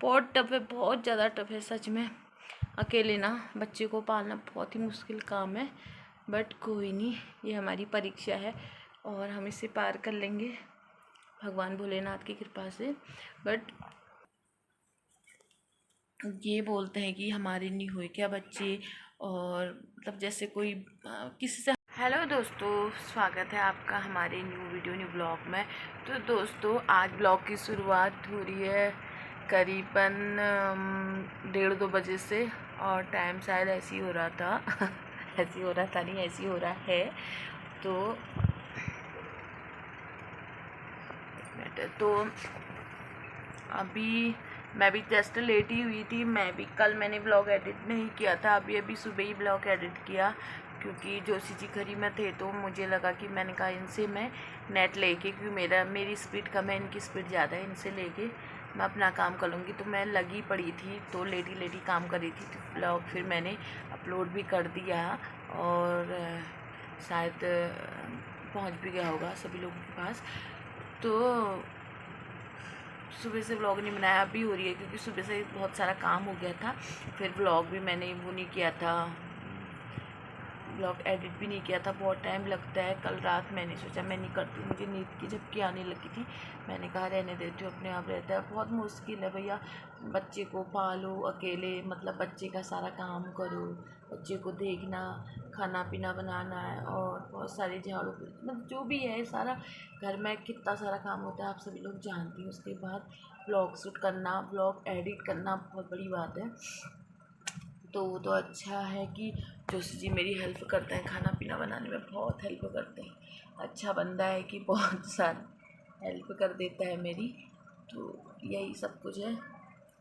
बहुत टफ है, बहुत ज़्यादा टफ है सच में। अकेले ना बच्चे को पालना बहुत ही मुश्किल काम है, बट कोई नहीं, ये हमारी परीक्षा है और हम इसे पार कर लेंगे भगवान भोलेनाथ की कृपा से। बट ये बोलते हैं कि हमारे नहीं हुए क्या बच्चे, और मतलब जैसे कोई किसी से। हेलो दोस्तों, स्वागत है आपका हमारे न्यू ब्लॉग में। तो दोस्तों आज ब्लॉग की शुरुआत हो रही है करीबन 1:30-2 बजे से, और टाइम शायद ऐसे ही हो रहा था ऐसे ही हो रहा था नहीं, ऐसे ही हो रहा है। तो अभी मैं भी जस्ट लेट ही हुई थी। कल मैंने ब्लॉग एडिट नहीं किया था, अभी सुबह ही ब्लॉग एडिट किया, क्योंकि जोशी जी घर ही में थे। तो मुझे लगा कि मैंने कहा इनसे मैं नेट लेके, क्योंकि मेरी स्पीड कम है, इनकी स्पीड ज़्यादा है, इनसे लेके मैं अपना काम कर लूँगी। तो मैं लगी पड़ी थी, तो लेटी काम कर रही थी। तो ब्लॉग फिर मैंने अपलोड भी कर दिया, और शायद पहुँच भी गया होगा सभी लोगों के पास। तो सुबह से व्लॉग नहीं बनाया, अभी हो रही है, क्योंकि सुबह से बहुत सारा काम हो गया था। फिर व्लॉग भी मैंने वो नहीं किया था, व्लॉग एडिट भी नहीं किया था, बहुत टाइम लगता है। कल रात मैंने सोचा मैं नहीं करती, मुझे नींद की झपकी आने लगी थी। मैंने कहा रहने देती हूँ, अपने आप रहता है। बहुत मुश्किल है भैया, बच्चे को पालो अकेले, मतलब बच्चे का सारा काम करो, बच्चे को देखना, खाना पीना बनाना है, और बहुत सारे झाड़ू, मतलब जो भी है सारा घर में कितना सारा काम होता है आप सभी लोग जानती हैं। उसके बाद ब्लॉग शूट करना, ब्लॉग एडिट करना बहुत बड़ी बात है। तो वो तो अच्छा है कि जोशी जी मेरी हेल्प करते हैं, खाना पीना बनाने में बहुत हेल्प करते हैं। अच्छा बंदा है कि बहुत सारी हेल्प कर देता है मेरी। तो यही सब कुछ है।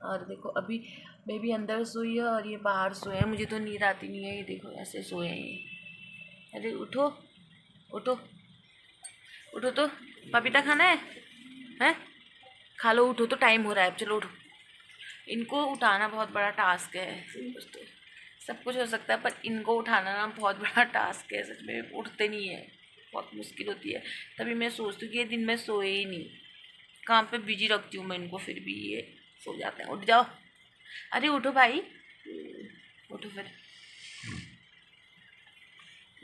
और देखो अभी बेबी अंदर सोई है और ये बाहर सोए हैं, मुझे तो नींद आती नहीं है। ये देखो ऐसे सोए हैं ये। अरे उठो उठो उठो, तो पपीता खाना है, हैं? खा लो, उठो, तो टाइम हो रहा है, चलो उठो। इनको उठाना बहुत बड़ा टास्क है दोस्तों। सब कुछ हो सकता है, पर इनको उठाना ना बहुत बड़ा टास्क है सच में। उठते नहीं है, बहुत मुश्किल होती है। तभी मैं सोचती हूँ कि ये दिन में सोए ही नहीं, काम पे बिजी रखती हूँ मैं इनको, फिर भी ये सो जाते हैं। उठ जाओ, अरे उठो भाई, उठो फिर।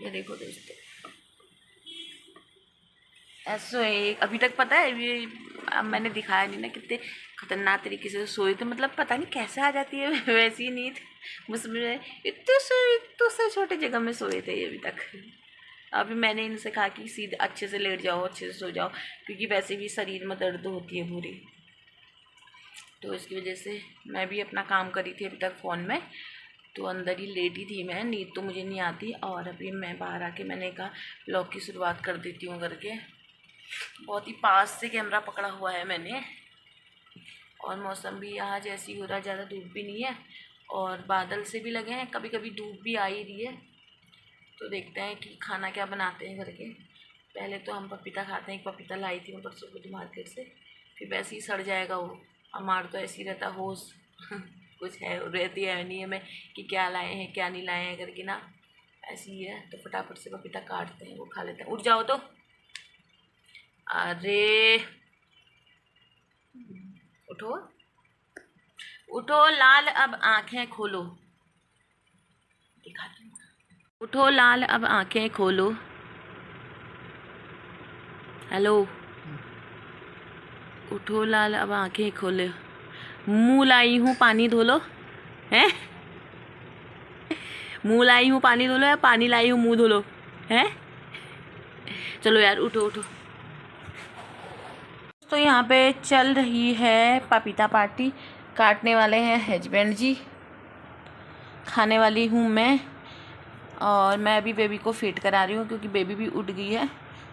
ये देखो दोस्तों ऐसे एक अभी तक पता है ये, अब मैंने दिखाया नहीं ना, कितने खतरनाक तरीके से सोए थे। मतलब पता नहीं कैसे आ जाती है वैसी ही नींद मुझमें। इतने से छोटे जगह में सोए थे ये अभी तक। अभी मैंने इनसे कहा कि सीधे अच्छे से लेट जाओ, अच्छे से सो जाओ, क्योंकि वैसे भी शरीर में दर्द होती है पूरी। तो इसकी वजह से मैं भी अपना काम करी थी अभी तक फ़ोन में, तो अंदर ही लेटी थी मैं। नींद तो मुझे नहीं आती, और अभी मैं बाहर आके मैंने कहा ब्लॉग की शुरुआत कर देती हूँ करके। बहुत ही पास से कैमरा पकड़ा हुआ है मैंने, और मौसम भी आज ऐसी हो रहा है, ज़्यादा धूप भी नहीं है और बादल से भी लगे हैं, कभी कभी धूप भी आ ही रही है। तो देखते हैं कि खाना क्या बनाते हैं करके। पहले तो हम पपीता खाते हैं। एक पपीता लाई थी मैं परसों को मार्केट से, फिर वैसे ही सड़ जाएगा वो। हमारा तो ऐसे ही रहता होश कुछ है रहती है नहीं है मैं कि क्या लाए हैं क्या नहीं लाए हैं करके ना, ऐसी ही है। तो फटाफट से पपीता काटते हैं, वो खा लेते हैं। उठ जाओ तो, अरे उठो उठो लाल, अब आंखें खोलो, दिखाती हूँ। उठो लाल, अब आंखें खोलो। हेलो, उठो लाल, अब आंखें खोलो। मुँह लाई हूँ पानी धो लो, हैं? मुँह लाई हूँ पानी धो लो, या पानी लाई हूँ मुँह धो लो, हैं? चलो यार उठो उठो। तो यहाँ पे चल रही है पपीता पार्टी। काटने वाले हैं हस्बैंड जी, खाने वाली हूँ मैं, और मैं अभी बेबी को फीड करा रही हूँ क्योंकि बेबी भी उठ गई है,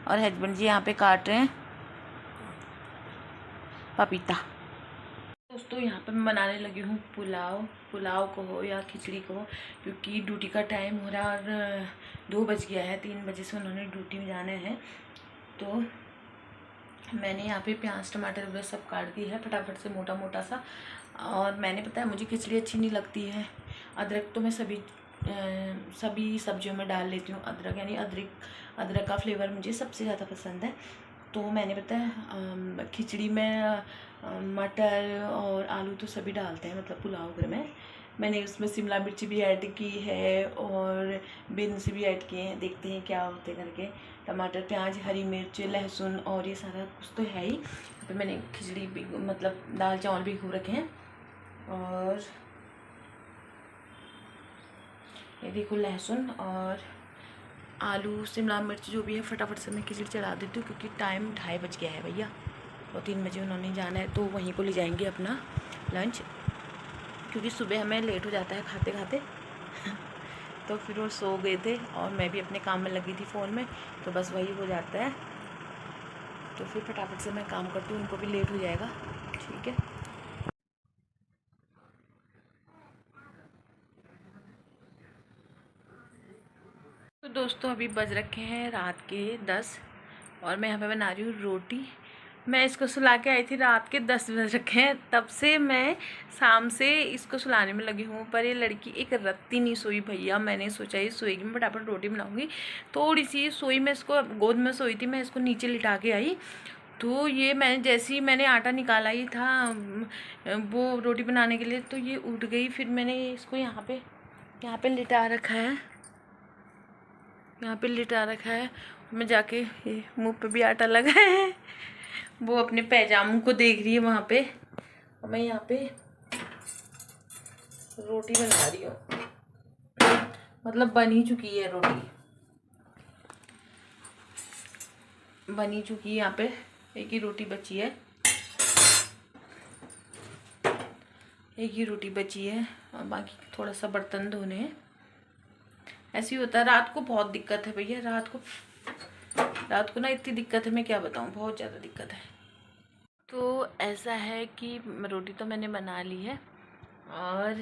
और हस्बैंड जी यहाँ पे काट रहे हैं पपीता। दोस्तों यहाँ पे मैं बनाने लगी हूँ पुलाव कहो या खिचड़ी कहो, क्योंकि ड्यूटी का टाइम हो रहा है और 2 बज गया है। 3 बजे से उन्होंने ड्यूटी में जाना है। तो मैंने यहाँ पे प्याज टमाटर वगैरह सब काट दी है फटाफट से मोटा मोटा सा। और मैंने पता है मुझे खिचड़ी अच्छी नहीं लगती है, अदरक तो मैं सभी सब्जियों में डाल लेती हूँ। अदरक यानी अदरक का फ्लेवर मुझे सबसे ज़्यादा पसंद है। तो मैंने पता है खिचड़ी में मटर और आलू तो सभी डालते हैं, मतलब पुलाव वगैरह में। मैंने उसमें शिमला मिर्च भी ऐड की है और बीन्स भी ऐड किए हैं, देखते हैं क्या होते करके। टमाटर, प्याज, हरी मिर्च, लहसुन और ये सारा कुछ तो है ही। फिर मैंने खिचड़ी भी, मतलब दाल चावल भी भिगो रखे हैं। और ये देखो लहसुन और आलू, शिमला मिर्च जो भी है, फटाफट से मैं खिचड़ी चढ़ा देती हूँ क्योंकि टाइम 2:30 बज गया है भैया, और 3 बजे उन्होंने जाना है, तो वहीं को ले जाएंगे अपना लंच, क्योंकि सुबह हमें लेट हो जाता है खाते खाते। तो फिर वो सो गए थे और मैं भी अपने काम में लगी थी फ़ोन में, तो बस वही हो जाता है। तो फिर फटाफट से मैं काम करती हूँ, उनको भी लेट हो जाएगा। ठीक है। तो दोस्तों अभी बज रखे हैं रात के 10 और मैं यहाँ पे बना रही हूँ रोटी। मैं इसको सुला के आई थी, रात के 10 बज रखे हैं, तब से मैं शाम से इसको सुलाने में लगी हूँ, पर ये लड़की एक रत्ती नहीं सोई भैया। मैंने सोचा ये सोएगी, मैं फटाफट रोटी बनाऊँगी। थोड़ी सी सोई, मैं इसको गोद में सोई थी, मैं इसको नीचे लिटा के आई, तो ये मैंने जैसे ही मैंने आटा निकाला ही था वो रोटी बनाने के लिए, तो ये उठ गई। फिर मैंने इसको यहाँ पे लिटा रखा है, यहाँ पे लिटा रखा है। मैं जाके ये मुंह पे भी आटा लगा है, वो अपने पैजामों को देख रही है वहाँ पे, और मैं यहाँ पे रोटी बना रही हूँ। मतलब बन ही चुकी है रोटी, बन ही चुकी है। यहाँ पे एक ही रोटी बची है, एक ही रोटी बची है, और बाकी थोड़ा सा बर्तन धोने हैं। ऐसे ही होता है, रात को बहुत दिक्कत है भैया, रात को ना इतनी दिक्कत है, मैं क्या बताऊँ, बहुत ज़्यादा दिक्कत है। तो ऐसा है कि रोटी तो मैंने बना ली है, और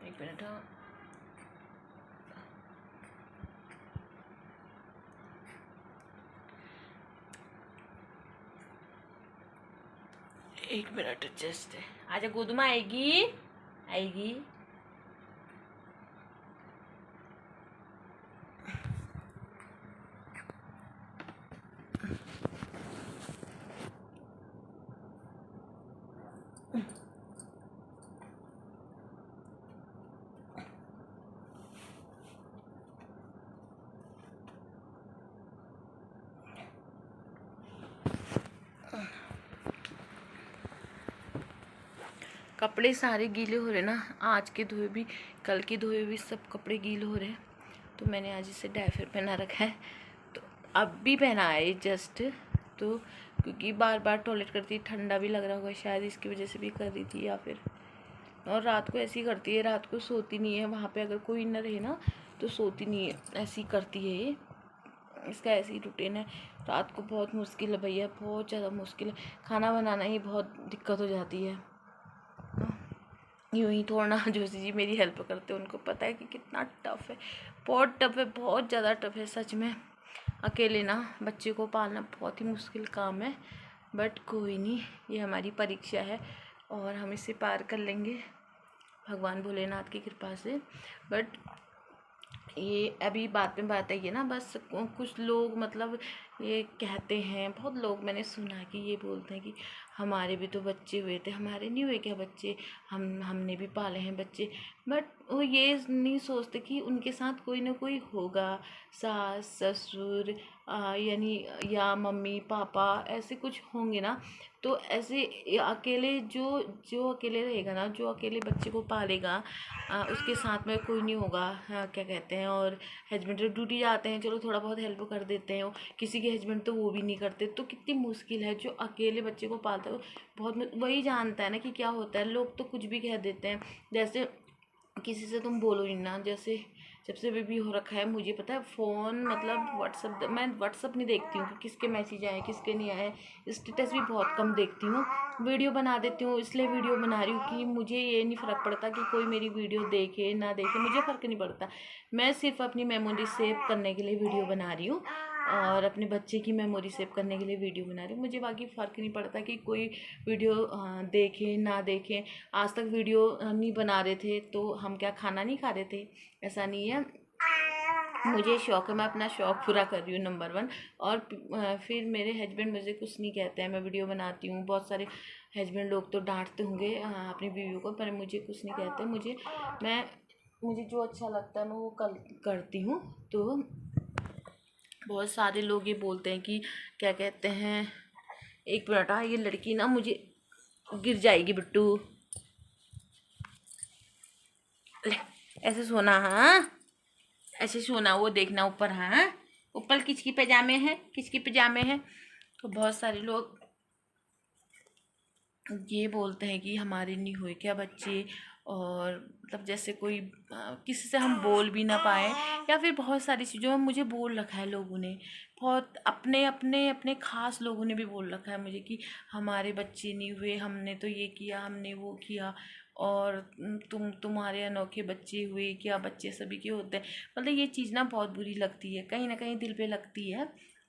एक मिनट, हाँ, एक मिनट जस्ट, आजा गोदुमा, आएगी। कपड़े सारे गीले हो रहे ना, आज के धोए भी, कल के धोए भी, सब कपड़े गीले हो रहे हैं। तो मैंने आज इसे डायपर पहना रखा है, तो अब भी पहना है जस्ट, तो क्योंकि बार बार टॉयलेट करती, ठंडा भी लग रहा होगा शायद, इसकी वजह से भी कर रही थी, या फिर, और रात को ऐसी करती है, रात को सोती नहीं है, वहाँ पे अगर कोई न रहे ना तो सोती नहीं है, ऐसी करती है ये, इसका ऐसी ही रूटीन है। रात को बहुत मुश्किल है भैया, बहुत ज़्यादा मुश्किल है, खाना बनाना ही बहुत दिक्कत हो जाती है। यूँ ही थोड़ा जो जी मेरी हेल्प करते हैं, उनको पता है कि कितना टफ़ है, बहुत टफ़ है, बहुत ज़्यादा टफ़ है सच में। अकेले ना बच्चे को पालना बहुत ही मुश्किल काम है, बट कोई नहीं, ये हमारी परीक्षा है और हम इसे पार कर लेंगे भगवान भोलेनाथ की कृपा से। बट ये अभी बात में बात है ये ना, बस कुछ लोग मतलब ये कहते हैं, बहुत लोग मैंने सुना कि ये बोलते हैं कि हमारे भी तो बच्चे हुए थे, हमारे नहीं हुए क्या बच्चे, हमने भी पाले हैं बच्चे। बट वो ये नहीं सोचते कि उनके साथ कोई ना कोई होगा, सास ससुर यानी या मम्मी पापा, ऐसे कुछ होंगे ना। तो ऐसे अकेले जो अकेले रहेगा ना, जो अकेले बच्चे को पालेगा, उसके साथ में कोई नहीं होगा। हाँ, क्या कहते हैं, और हस्बैंड ड्यूटी जाते हैं, चलो थोड़ा बहुत हेल्प कर देते हैं, किसी के हस्बैंड तो वो भी नहीं करते, तो कितनी मुश्किल है। जो अकेले बच्चे को पालता है बहुत, वही जानता है ना कि क्या होता है। लोग तो कुछ भी कह देते हैं, जैसे किसी से तुम बोलो ही ना, जैसे जब से बेबी हो रखा है, मुझे पता है फ़ोन मतलब व्हाट्सअप, मैं व्हाट्सअप नहीं देखती हूँ कि किसके मैसेज आए किसके नहीं आए, स्टेटस भी बहुत कम देखती हूँ। वीडियो बना देती हूँ, इसलिए वीडियो बना रही हूँ कि मुझे ये नहीं फ़र्क पड़ता कि कोई मेरी वीडियो देखे ना देखे, मुझे फ़र्क नहीं पड़ता। मैं सिर्फ अपनी मेमोरी सेव करने के लिए वीडियो बना रही हूँ, और अपने बच्चे की मेमोरी सेव करने के लिए वीडियो बना रही हूँ। मुझे बाकी फ़र्क नहीं पड़ता कि कोई वीडियो देखें ना देखें। आज तक वीडियो नहीं बना रहे थे तो हम क्या खाना नहीं खा रहे थे, ऐसा नहीं है। मुझे शौक है, मैं अपना शौक़ पूरा कर रही हूँ नंबर 1। और फिर मेरे हस्बैंड मुझे कुछ नहीं कहते हैं, मैं वीडियो बनाती हूँ। बहुत सारे हस्बैंड लोग तो डांटते होंगे अपनी बीवियों को, पर मुझे कुछ नहीं कहते। मुझे जो अच्छा लगता है मैं वो करती हूँ। तो बहुत सारे लोग ये बोलते हैं कि क्या कहते हैं, एक मिनट, ये लड़की ना मुझे गिर जाएगी बिट्टू, ले ऐसे सोना, हाँ ऐसे सोना, वो देखना ऊपर, हाँ ऊपर किसकी पैजामे हैं, किसकी पैजामे हैं। तो बहुत सारे लोग ये बोलते हैं कि हमारे नहीं हुए क्या बच्चे, और मतलब जैसे कोई किसी से हम बोल भी ना पाए, या फिर बहुत सारी चीज़ों में मुझे बोल रखा है लोगों ने, बहुत अपने अपने अपने ख़ास लोगों ने भी बोल रखा है मुझे कि हमारे बच्चे नहीं हुए, हमने तो ये किया, हमने वो किया, और तुम्हारे अनोखे बच्चे हुए क्या, बच्चे सभी के होते हैं। मतलब ये चीज़ ना बहुत बुरी लगती है, कहीं ना कहीं दिल पे लगती है,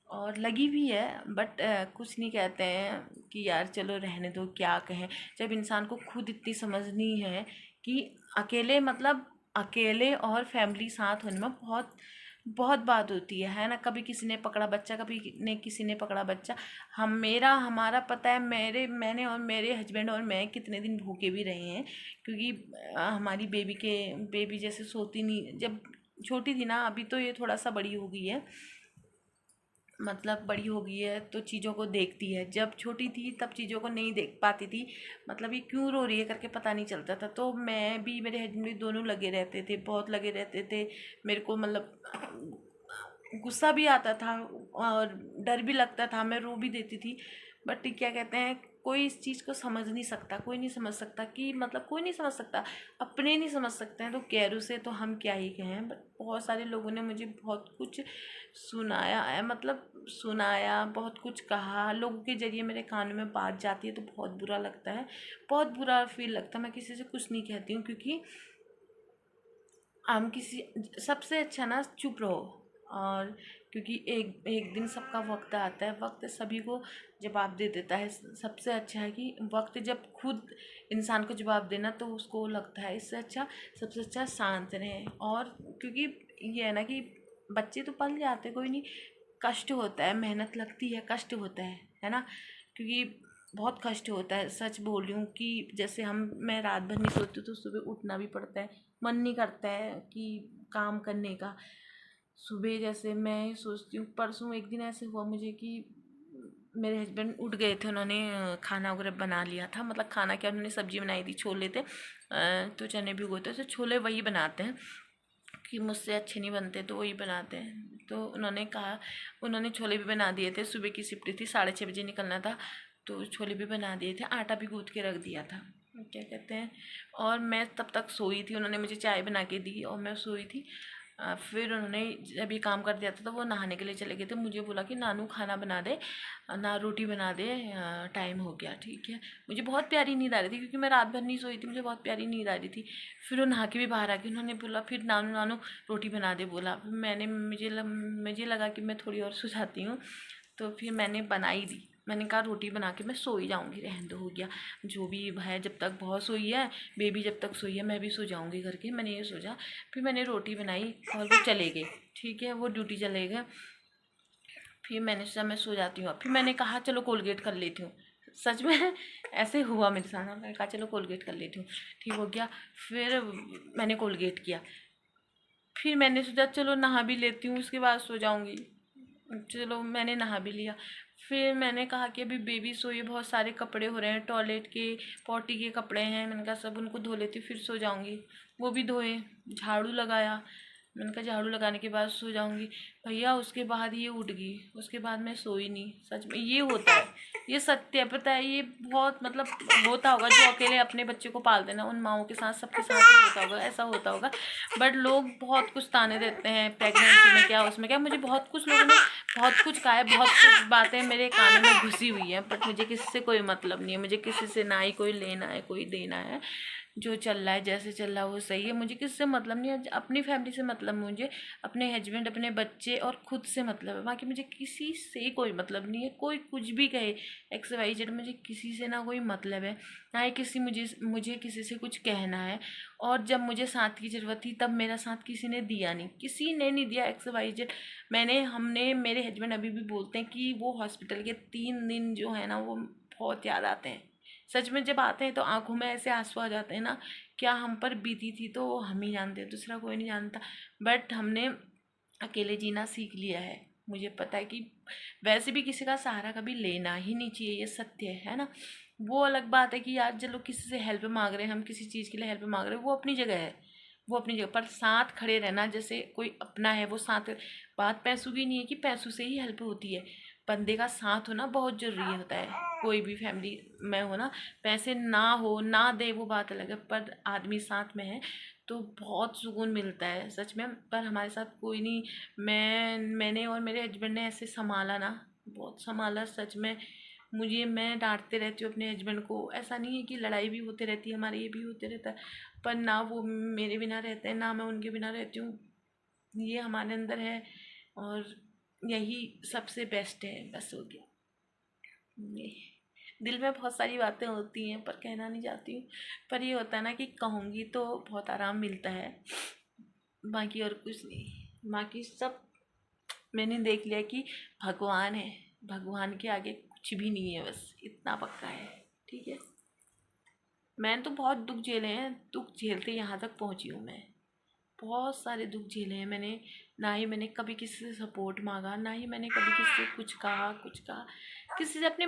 और लगी भी है। बट कुछ नहीं कहते हैं कि यार चलो रहने दो, क्या कहें, जब इंसान को खुद इतनी समझनी है कि अकेले और फैमिली साथ होने में बहुत बहुत बात होती है ना। कभी किसी ने पकड़ा बच्चा, कभी किसी ने पकड़ा बच्चा। हमारा पता है, मैंने और मेरे हस्बैंड और मैं कितने दिन भूखे भी रहे हैं, क्योंकि हमारी बेबी जैसे सोती नहीं, जब छोटी थी ना, अभी तो ये थोड़ा सा बड़ी हो गई है, मतलब बड़ी हो गई है तो चीज़ों को देखती है। जब छोटी थी तब चीज़ों को नहीं देख पाती थी, मतलब ये क्यों रो रही है करके पता नहीं चलता था। तो मैं भी, मेरे हस्बैंड भी, दोनों लगे रहते थे, बहुत लगे रहते थे। मेरे को मतलब गुस्सा भी आता था और डर भी लगता था, मैं रो भी देती थी। बट क्या कहते हैं, कोई इस चीज़ को समझ नहीं सकता, कोई नहीं समझ सकता कि मतलब कोई नहीं समझ सकता, अपने नहीं समझ सकते हैं तो गैरों से तो हम क्या ही कहें। बट बहुत सारे लोगों ने मुझे बहुत कुछ सुनाया है, मतलब सुनाया, बहुत कुछ कहा, लोगों के ज़रिए मेरे कानों में बात जाती है तो बहुत बुरा लगता है, बहुत बुरा फील लगता है। मैं किसी से कुछ नहीं कहती हूँ, क्योंकि सबसे अच्छा ना चुप रहो। और क्योंकि एक एक दिन सबका वक्त आता है, वक्त सभी को जवाब दे देता है। सबसे अच्छा है कि वक्त जब खुद इंसान को जवाब देना, तो उसको लगता है इससे अच्छा, सबसे अच्छा शांत रहें। और क्योंकि ये है ना कि बच्चे तो पल जाते, कोई नहीं, कष्ट होता है, मेहनत लगती है, कष्ट होता है ना, क्योंकि बहुत कष्ट होता है। सच बोल रही हूँ कि जैसे मैं रात भर नहीं सोती तो सुबह उठना भी पड़ता है, मन नहीं करता है कि काम करने का। सुबह जैसे मैं सोचती हूँ, परसों एक दिन ऐसे हुआ मुझे कि मेरे हस्बैंड उठ गए थे, उन्होंने खाना वगैरह बना लिया था, मतलब खाना क्या, उन्होंने सब्जी बनाई थी, छोले थे, तो चने भिगोते तो छोले वही बनाते हैं कि मुझसे अच्छे नहीं बनते तो वही बनाते हैं। तो उन्होंने छोले भी बना दिए थे, सुबह की शिफ्ट थी, 6:30 बजे निकलना था, तो छोले भी बना दिए थे, आटा भी गूँथ के रख दिया था, क्या कहते हैं। और मैं तब तक सोई थी, उन्होंने मुझे चाय बना के दी और मैं सोई थी। फिर उन्होंने जब ये काम कर दिया था तो वो नहाने के लिए चले गए थे। मुझे बोला कि नानू खाना बना दे, ना रोटी बना दे, टाइम हो गया, ठीक है। मुझे बहुत प्यारी नींद आ रही थी, क्योंकि मैं रात भर नहीं सोई थी, मुझे बहुत प्यारी नींद आ रही थी। फिर वो नहा के भी बाहर आ गई, उन्होंने बोला फिर नानू नानू रोटी बना दे बोला। मुझे लगा कि मैं थोड़ी और सो जाती हूँ, तो फिर मैंने बनाई दी। मैंने कहा रोटी बना के मैं सो ही जाऊँगी, रहने दो, हो गया जो भी है, जब तक बहुत सोई है बेबी, जब तक सोई है मैं भी सो जाऊँगी करके मैंने ये सोचा। फिर मैंने रोटी बनाई और वो चले गए, ठीक है, वो ड्यूटी चले गए। फिर मैंने सोचा मैं सो जाती हूँ। फिर मैंने कहा चलो कोलगेट कर लेती हूँ, सच में ऐसे हुआ मेरे साथ। मैंने कहा चलो कोलगेट कर लेती हूँ, ठीक हो गया। फिर मैंने कोलगेट किया, फिर मैंने सोचा चलो नहा भी लेती हूँ, उसके बाद सो जाऊँगी। चलो मैंने नहा भी लिया। फिर मैंने कहा कि अभी बेबी सोई, बहुत सारे कपड़े हो रहे हैं, टॉयलेट के, पॉटी के कपड़े हैं, मैंने कहा सब उनको धो लेती, फिर सो जाऊँगी। वो भी धोए, झाड़ू लगाया, मैंने कहा झाड़ू लगाने के बाद सो जाऊँगी। भैया उसके बाद ये उठ गई, उसके बाद मैं सोई नहीं। सच में ये होता है, ये सत्य है, पता है, ये बहुत मतलब होता होगा जो अकेले अपने बच्चे को पालते हैं ना, उन माओं के साथ, सबके साथ ही होता होगा, ऐसा होता होगा। बट लोग बहुत कुछ ताने देते हैं, प्रेगनेंसी में क्या, उसमें क्या। मुझे बहुत कुछ लोगों ने बहुत कुछ कहा है, बहुत कुछ बातें मेरे कानों में घुसी हुई हैं, बट मुझे किसी से कोई मतलब नहीं है, मुझे किसी से ना ही कोई लेना है कोई देना है। जो चल रहा है, जैसे चल रहा है वो सही है। मुझे किससे मतलब नहीं है, अपनी फैमिली से मतलब, मुझे अपने हस्बैंड, अपने बच्चे और खुद से मतलब है। बाकी मुझे किसी से कोई मतलब नहीं है। कोई कुछ भी कहे XYZ, मुझे किसी से ना कोई मतलब है, ना ही किसी मुझे किसी से कुछ कहना है। और जब मुझे साथ की ज़रूरत थी तब मेरा साथ किसी ने दिया नहीं, किसी ने नहीं दिया XYZ। मेरे हस्बैंड अभी भी बोलते हैं कि वो हॉस्पिटल के 3 दिन जो है ना वो बहुत याद आते हैं। सच में जब आते हैं तो आंखों में ऐसे आंसू आ जाते हैं ना, क्या हम पर बीती थी तो वो हम ही जानते हैं, दूसरा कोई नहीं जानता। बट हमने अकेले जीना सीख लिया है। मुझे पता है कि वैसे भी किसी का सहारा कभी लेना ही नहीं चाहिए, ये सत्य है ना। वो अलग बात है कि यार चलो किसी से हेल्प मांग रहे हैं, हम किसी चीज़ के लिए हेल्प मांग रहे हैं, वो अपनी जगह है, वो अपनी जगह पर। साथ खड़े रहना जैसे कोई अपना है, वो साथ। बात पैसों की नहीं है कि पैसों से ही हेल्प होती है, बंदे का साथ होना बहुत ज़रूरी होता है। कोई भी फैमिली में हो ना, पैसे ना हो ना दे वो बात अलग है, पर आदमी साथ में है तो बहुत सुकून मिलता है सच में। पर हमारे साथ कोई नहीं, मैंने और मेरे हस्बैंड ने ऐसे संभाला ना, बहुत संभाला सच में। मैं डांटते रहती हूँ अपने हस्बैंड को, ऐसा नहीं है कि लड़ाई भी होती रहती है हमारी, ये भी होते रहता है, पर ना वो मेरे बिना रहते हैं ना मैं उनके बिना रहती हूँ। ये हमारे अंदर है और यही सबसे बेस्ट है। बस हो गया। ये दिल में बहुत सारी बातें होती हैं पर कहना नहीं चाहती हूँ, पर ये होता है ना कि कहूँगी तो बहुत आराम मिलता है, बाकी और कुछ नहीं। बाकी सब मैंने देख लिया कि भगवान है, भगवान के आगे कुछ भी नहीं है, बस इतना पक्का है। ठीक है, मैंने तो बहुत दुख झेले हैं, दुख झेलते यहाँ तक पहुँची हूँ मैं। बहुत सारे दुख झेले हैं मैंने। ना ही मैंने कभी किसी से सपोर्ट मांगा, ना ही मैंने कभी किसी से कुछ कहा। किसी से अपने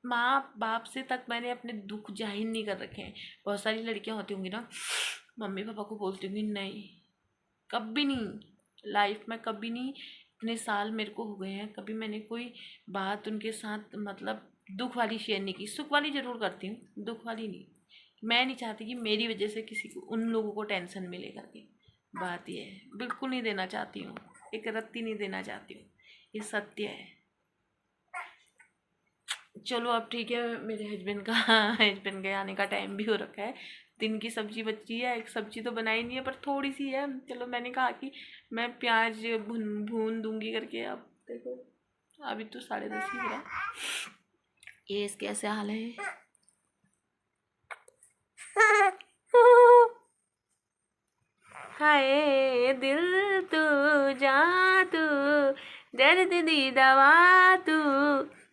माँ बाप से तक मैंने अपने दुख जाहिर नहीं कर रखे हैं। बहुत सारी लड़कियां होती होंगी ना, मम्मी पापा को बोलती होंगी, नहीं कभी नहीं, लाइफ में कभी नहीं। इतने साल मेरे को हो गए हैं, कभी मैंने कोई बात उनके साथ मतलब दुख वाली शेयर नहीं की। सुख वाली ज़रूर करती हूँ, दुख वाली नहीं। मैं नहीं चाहती कि मेरी वजह से किसी को, उन लोगों को टेंशन मिले करके। बात ये है, बिल्कुल नहीं देना चाहती हूँ, एक रत्ती नहीं देना चाहती हूँ, ये सत्य है। चलो अब ठीक है, मेरे हस्बैंड के आने का टाइम भी हो रखा है। दिन की सब्जी बची है, एक सब्जी तो बनाई नहीं है पर थोड़ी सी है। चलो मैंने कहा कि मैं प्याज भून दूंगी करके। अब देखो अभी तो 10:30 ही है। ये इसके ऐसे हाल है। हाय दिल तू जा तू, दर्द दी दवा तू,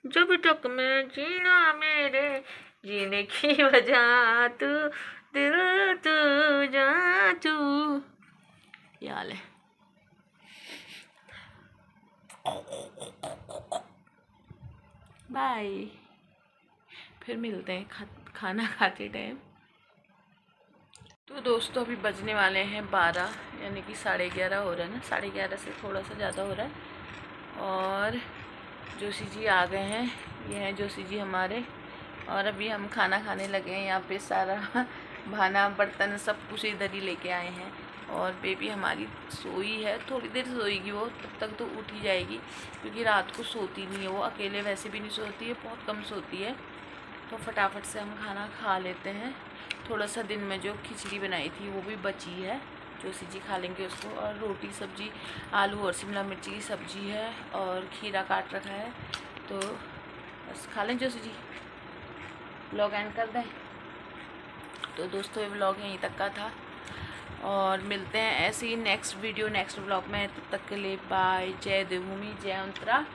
जब तक मैं जीना मेरे जीने की वजह तू, दिल तू जा तू। ये हाल है। बाय, फिर मिलते हैं खाना खाते टाइम। तो दोस्तों अभी बजने वाले हैं 12, यानी कि 11:30 हो रहा है ना, 11:30 से थोड़ा सा ज़्यादा हो रहा है। और जोशी जी आ गए हैं, ये हैं जोशी जी हमारे। और अभी हम खाना खाने लगे हैं। यहाँ पे सारा भाना बर्तन सब कुछ इधर ही लेके आए हैं। और बेबी हमारी सोई है, थोड़ी देर सोएगी वो, तब तक तो उठ ही जाएगी क्योंकि रात को सोती नहीं है वो, अकेले वैसे भी नहीं सोती है, बहुत कम सोती है। तो फटाफट से हम खाना खा लेते हैं। थोड़ा सा दिन में जो खिचड़ी बनाई थी वो भी बची है, जोशी जी खा लेंगे उसको। और रोटी सब्जी, आलू और शिमला मिर्ची की सब्जी है और खीरा काट रखा है, तो बस खा लें जोशी जी। व्लॉग एंड कर दें। तो दोस्तों ये व्लॉग यहीं तक का था और मिलते हैं ऐसे ही नेक्स्ट वीडियो नेक्स्ट व्लॉग में। तब तक के लिए बाय। जय देवभूमि, जय अंतरा।